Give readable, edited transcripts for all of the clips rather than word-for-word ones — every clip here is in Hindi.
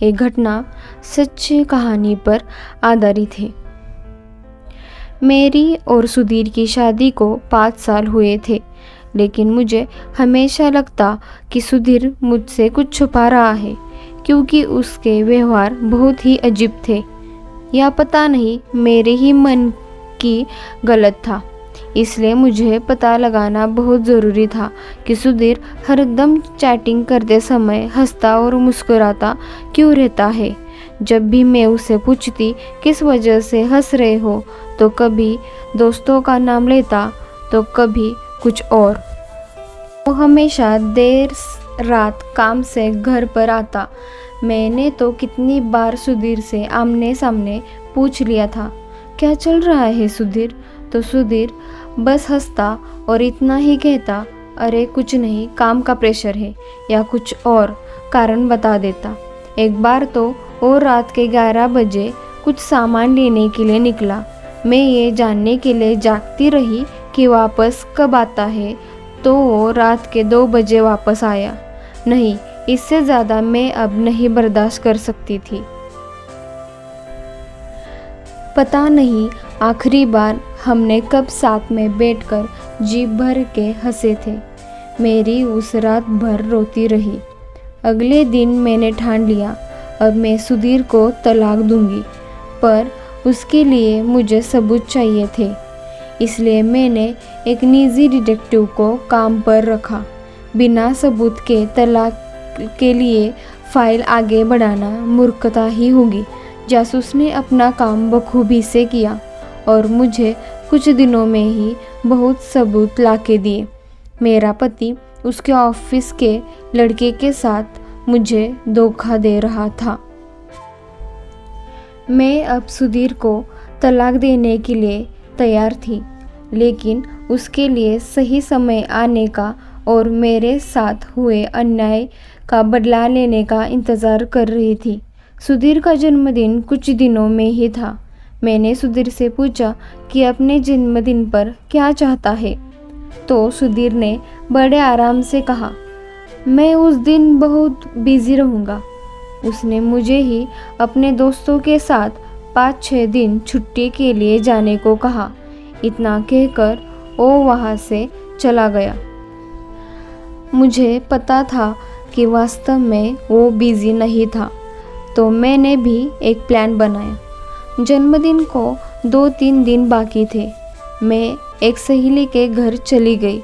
ये घटना सच्ची कहानी पर आधारित है। मेरी और सुधीर की शादी को 5 साल हुए थे, लेकिन मुझे हमेशा लगता कि सुधीर मुझसे कुछ छुपा रहा है, क्योंकि उसके व्यवहार बहुत ही अजीब थे। या पता नहीं मेरे ही मन की गलत था, इसलिए मुझे पता लगाना बहुत ज़रूरी था कि सुधीर हरदम चैटिंग करते समय हंसता और मुस्कुराता क्यों रहता है। जब भी मैं उससे पूछती किस वजह से हंस रहे हो, तो कभी दोस्तों का नाम लेता तो कभी कुछ और। वो हमेशा देर रात काम से घर पर आता। मैंने तो कितनी बार सुधीर से आमने सामने पूछ लिया था, क्या चल रहा है सुधीर? तो सुधीर बस हंसता और इतना ही कहता, अरे कुछ नहीं, काम का प्रेशर है, या कुछ और कारण बता देता। एक बार तो वो रात के 11 बजे कुछ सामान लेने के लिए निकला। मैं ये जानने के लिए जागती रही कि वापस कब आता है, तो वो रात के 2 बजे वापस आया। नहीं, इससे ज़्यादा मैं अब नहीं बर्दाश्त कर सकती थी। पता नहीं आखिरी बार हमने कब साथ में बैठकर जी भर के हंसे थे। मेरी उस रात भर रोती रही। अगले दिन मैंने ठान लिया, अब मैं सुधीर को तलाक दूंगी, पर उसके लिए मुझे सबूत चाहिए थे। इसलिए मैंने एक निजी डिटेक्टिव को काम पर रखा। बिना सबूत के तलाक के लिए फाइल आगे बढ़ाना मूर्खता ही होगी। जासूस ने अपना काम बखूबी से किया और मुझे कुछ दिनों में ही बहुत सबूत लाके दिए। मेरा पति उसके ऑफिस के लड़के के साथ मुझे धोखा दे रहा था। मैं अब सुधीर को तलाक देने के लिए तैयार थी, लेकिन उसके लिए सही समय आने का और मेरे साथ हुए अन्याय का बदला लेने का इंतज़ार कर रही थी। सुधीर का जन्मदिन कुछ दिनों में ही था। मैंने सुधीर से पूछा कि अपने जन्मदिन पर क्या चाहता है, तो सुधीर ने बड़े आराम से कहा, मैं उस दिन बहुत बिजी रहूँगा। उसने मुझे ही अपने दोस्तों के साथ 5-6 दिन छुट्टी के लिए जाने को कहा। इतना कहकर वो वहाँ से चला गया। मुझे पता था कि वास्तव में वो बिजी नहीं था, तो मैंने भी एक प्लान बनाया। जन्मदिन को 2-3 दिन बाकी थे। मैं एक सहेली के घर चली गई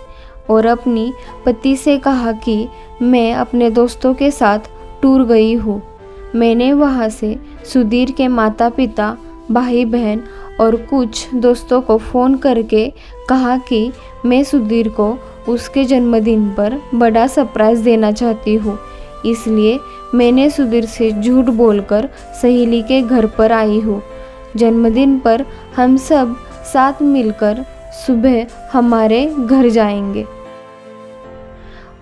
और अपनी पति से कहा कि मैं अपने दोस्तों के साथ टूर गई हूँ। मैंने वहाँ से सुधीर के माता पिता, भाई बहन और कुछ दोस्तों को फ़ोन करके कहा कि मैं सुधीर को उसके जन्मदिन पर बड़ा सरप्राइज़ देना चाहती हूँ। इसलिए मैंने सुधीर से झूठ बोलकर सहेली के घर पर आई हूँ। जन्मदिन पर हम सब साथ मिलकर सुबह हमारे घर जाएंगे।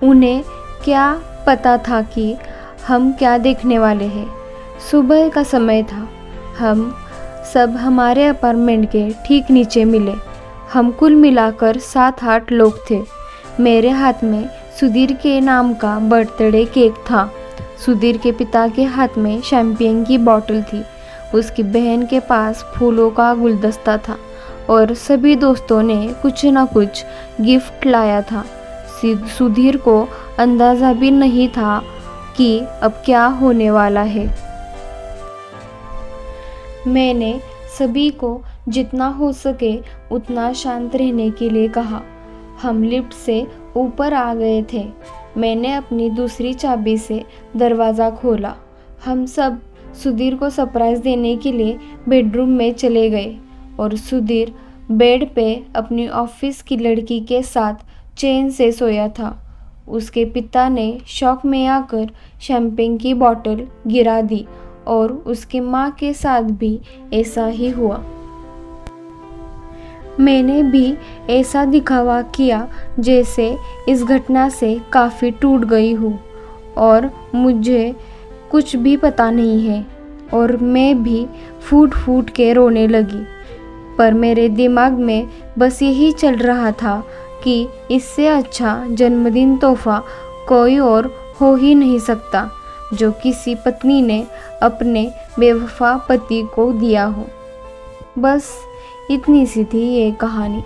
उन्हें क्या पता था कि हम क्या देखने वाले हैं। सुबह का समय था। हम सब हमारे अपार्टमेंट के ठीक नीचे मिले। हम कुल मिलाकर 7-8 लोग थे। मेरे हाथ में सुधीर के नाम का बर्थडे केक था। सुधीर के पिता के हाथ में शैम्पेन की बोतल थी। उसकी बहन के पास फूलों का गुलदस्ता था और सभी दोस्तों ने कुछ न कुछ गिफ्ट लाया था। सुधीर को अंदाज़ा भी नहीं था कि अब क्या होने वाला है। मैंने सभी को जितना हो सके उतना शांत रहने के लिए कहा। हम लिफ्ट से ऊपर आ गए थे। मैंने अपनी दूसरी चाबी से दरवाज़ा खोला। हम सब सुधीर को सरप्राइज़ देने के लिए बेडरूम में चले गए और सुधीर बेड पे अपनी ऑफिस की लड़की के साथ चैन से सोया था। उसके पिता ने शॉक में आकर शैम्पेन की बोतल गिरा दी और उसकी माँ के साथ भी ऐसा ही हुआ। मैंने भी ऐसा दिखावा किया जैसे इस घटना से काफ़ी टूट गई हूँ और मुझे कुछ भी पता नहीं है, और मैं भी फूट फूट के रोने लगी। पर मेरे दिमाग में बस यही चल रहा था कि इससे अच्छा जन्मदिन तोहफा कोई और हो ही नहीं सकता। जो किसी पत्नी ने अपने बेवफा पति को दिया हो। बस इतनी सी थी ये कहानी।